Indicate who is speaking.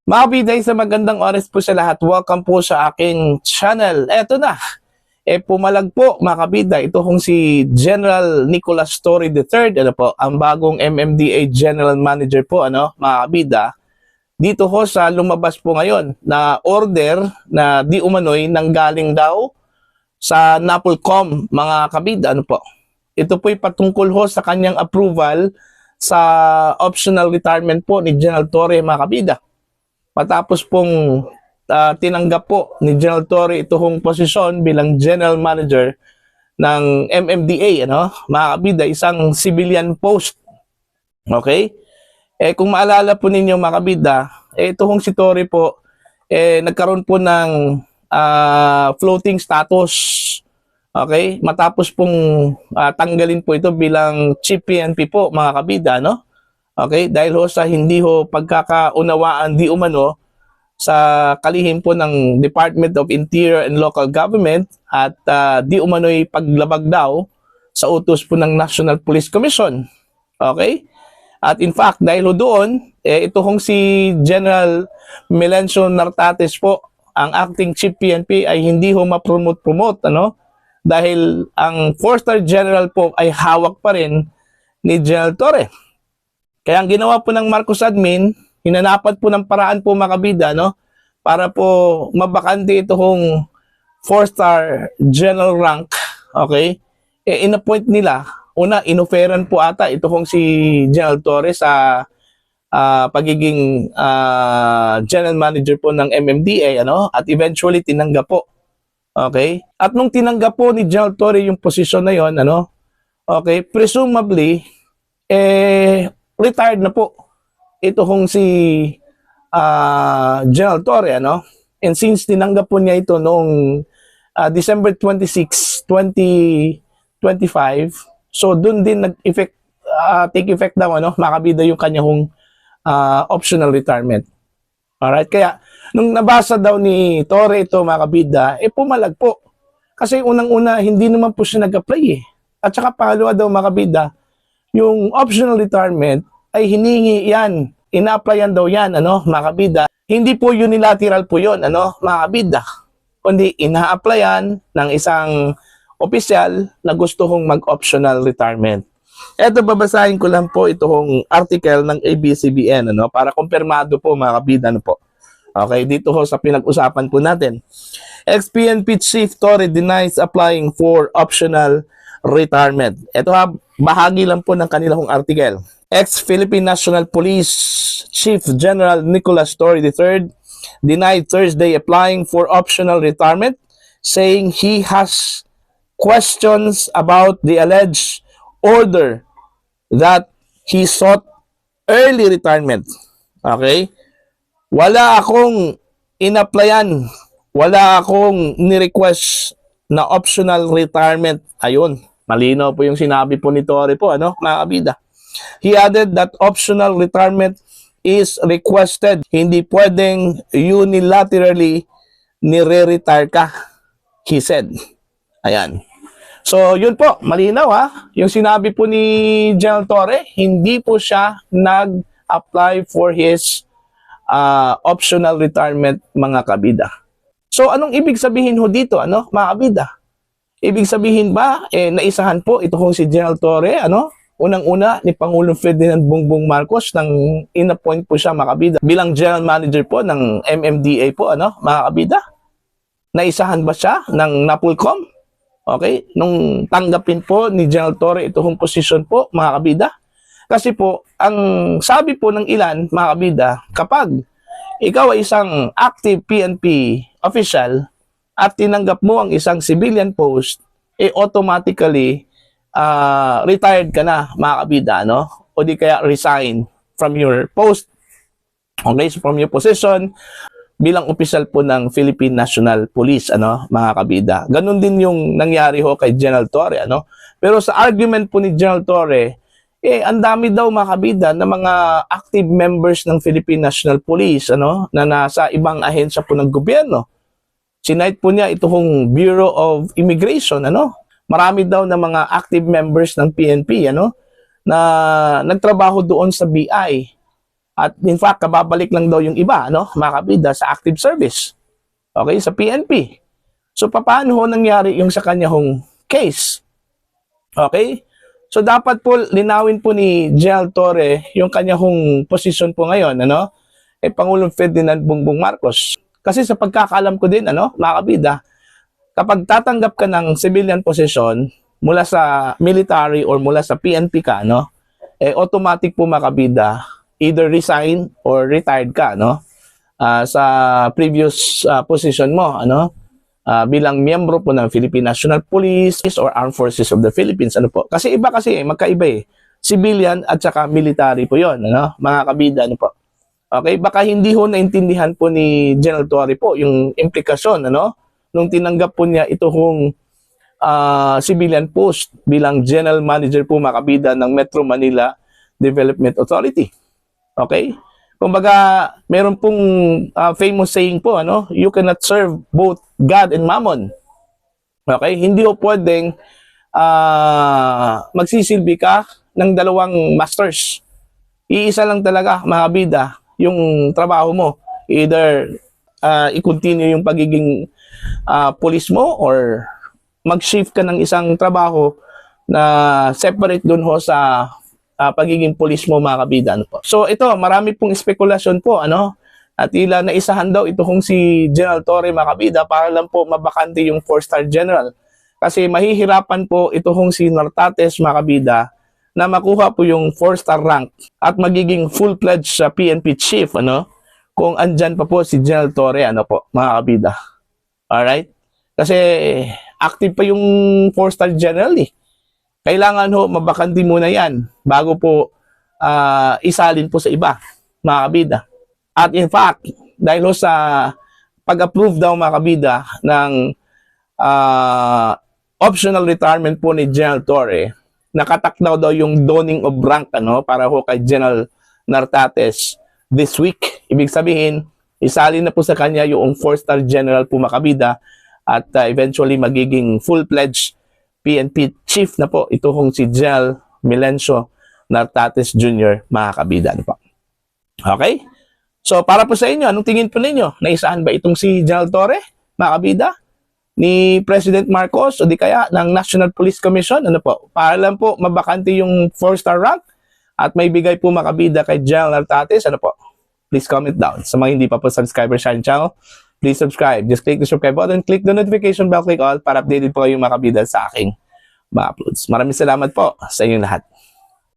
Speaker 1: Mga kabiday, sa magandang oras po sa lahat. Welcome po sa aking channel. Eto na. Pumalag po mga kabiday. Ito kong si General Nicolas Torre III. Ano po, ang bagong MMDA General Manager po, mga kabida. Dito ho sa lumabas po ngayon na order na di umano'y nanggaling daw sa NAPOLCOM, mga kabida. Ano po. Ito po'y patungkol ho sa kanyang approval sa optional retirement po ni General Torre, mga kabida. Matapos pong tinanggap po ni General Torre itong posisyon bilang General Manager ng MMDA, mga kabida, isang civilian post. Okay? Kung maalala po ninyo mga kabida, itong si Torre po, nagkaroon po ng floating status. Okay? Matapos pong tanggalin po ito bilang Chief PNP po, mga kabida, Okay, dahil ho sa hindi ho pagkakaunawaan di umano sa kalihim po ng Department of Interior and Local Government at di umano'y paglabag daw sa utos po ng National Police Commission. Okay? At in fact, dahil ho doon, ito hong si General Melencio Nartates po, ang acting Chief PNP ay hindi ho ma-promote, dahil ang 4-star General po ay hawak pa rin ni General Torre. Kaya ang ginawa po ng Marcos admin, hinanapan po ng paraan po mga kabida, para po mabakante itong 4-star general rank, okay? In-appoint nila, una, inoferan po ata itong si General Torre sa pagiging general manager po ng MMDA, at eventually tinanggap po. Okay? At nung tinanggap po ni General Torre yung posisyon na yon, okay, presumably, retired na po ito kung si General Torre, and since tinanggap po niya ito noong December 26, 2025, so doon din nag-effect, take effect daw, makabida yung kanyang optional retirement. Alright, kaya nung nabasa daw ni Torre ito, makabida, pumalag po. Kasi unang-una, hindi naman po siya nag-apply At saka pangalawa daw, makabida, yung optional retirement ay hiningi yan. Ina-applyan daw yan, mga kabida. Hindi po unilateral po yun, mga kabida. Kundi ina-applyan ng isang opisyal na gusto kong mag-optional retirement. Eto, babasahin ko lang po itong article ng ABS-CBN, para kumpirmado po, mga kabida, po. Okay, dito ho sa pinag-usapan po natin. Ex-PNP Chief Torre denies applying for optional retirement. Ito ha, bahagi lang po ng kanilang article. Ex-Philippine National Police Chief General Nicolas Torre III denied Thursday applying for optional retirement, saying he has questions about the alleged order that he sought early retirement. Okay? Wala akong in-applyan, wala akong ni-request na optional retirement. Ayun, malinaw po yung sinabi po ni Torre po, mga kabida. He added that optional retirement is requested. Hindi pwedeng unilaterally nire-retire ka, he said. Ayan. So, yun po, malinaw yung sinabi po ni General Torre, hindi po siya nag-apply for his optional retirement, mga kabida. So, anong ibig sabihin ho dito, mga kabida? Ibig sabihin ba, naisahan po ito kung si General Torre, unang-una ni Pangulong Ferdinand Bongbong Marcos nang in-appoint po siya, mga kabida, bilang General Manager po ng MMDA po, mga kabida. Naisahan ba siya ng NAPOLCOM? Okay? Nung tanggapin po ni General Torre itong posisyon po, mga kabida. Kasi po, ang sabi po ng ilan, mga kabida, kapag ikaw ay isang active PNP official at tinanggap mo ang isang civilian post, automatically retired ka na, mga kabida, o di kaya resign from your post, okay, so from your position bilang opisyal po ng Philippine National Police, mga kabida. Ganon din yung nangyari ho kay General Torre, Pero sa argument po ni General Torre, ang dami daw, mga kabida, na mga active members ng Philippine National Police, na nasa ibang ahensya po ng gobyerno. Sinite po niya itong Bureau of Immigration, Marami daw na mga active members ng PNP, na nagtrabaho doon sa BI. At in fact, kababalik lang daw yung iba, no, mga kabida, sa active service. Okay, sa PNP. So, paano ho nangyari yung sa kanya hong case? Okay? So, dapat po linawin po ni General Torre yung kanya hong posisyon po ngayon, ano? Pangulong Ferdinand Bongbong Marcos. Kasi sa pagkakaalam ko din, ano, mga kabida, kapag tatanggap ka ng civilian position mula sa military or mula sa PNP ka, no, automatic po, mga kabida, either resign or retired ka, no, sa previous position mo, ano, bilang miyembro po ng Philippine National Police or Armed Forces of the Philippines, ano po. Kasi iba kasi, magkaiba civilian at saka military po yon, ano, mga kabida, ano po. Okay, baka hindi ho naintindihan po ni General Torre po yung implikasyon, ano, nung tinanggap po niya ito hong civilian post bilang General Manager po, mga kabida, ng Metro Manila Development Authority. Okay? Kumbaga, meron pong famous saying po, ano, you cannot serve both God and Mammon. Okay? Hindi po pwedeng magsisilbi ka ng dalawang masters. Iisa lang talaga, mga kabida, yung trabaho mo. Either i-continue yung pagiging police mo or mag-shift ka ng isang trabaho na separate dun ho sa pagiging police mo, mga kabida, ano po. So ito, marami pong spekulasyon po, ano, at tila naisahan daw ito kung si General Torre, mga kabida, para lang po mabakante yung 4-star general. Kasi mahihirapan po ito kung si Nartates, mga kabida, na makuha po yung 4-star rank at magiging full-fledged sa PNP chief, ano, kung andyan pa po si General Torre, ano po, mga kabida. Alright? Kasi active pa yung 4-star general, eh. Kailangan ho, mabakanti muna yan bago po isalin po sa iba, mga kabida. At in fact, dahil ho sa pag-approve daw, mga kabida, ng optional retirement po ni General Torre, nakatakdaw daw yung donning of rank, ano, para ho kay General Nartates this week. Ibig sabihin, isalin na po sa kanya yung 4-star general po, mga kabida, at eventually magiging full-fledged PNP chief na po ito kung si General Melencio Nartates Jr., mga kabida, ano po. Okay? So, para po sa inyo, anong tingin po ninyo? Naisahan ba itong si General Torre, mga kabida, ni President Marcos o di kaya ng National Police Commission? Ano po? Para lang po mabakante yung 4-star rank at may bigay po, mga kabida, kay General Nartates. Ano po? Please comment down. Sa mga hindi pa po subscriber sa channel, please subscribe. Just click the subscribe button, click the notification bell, click all para updated po kayong, mga kabida, sa aking mga uploads. Maraming salamat po sa inyong lahat.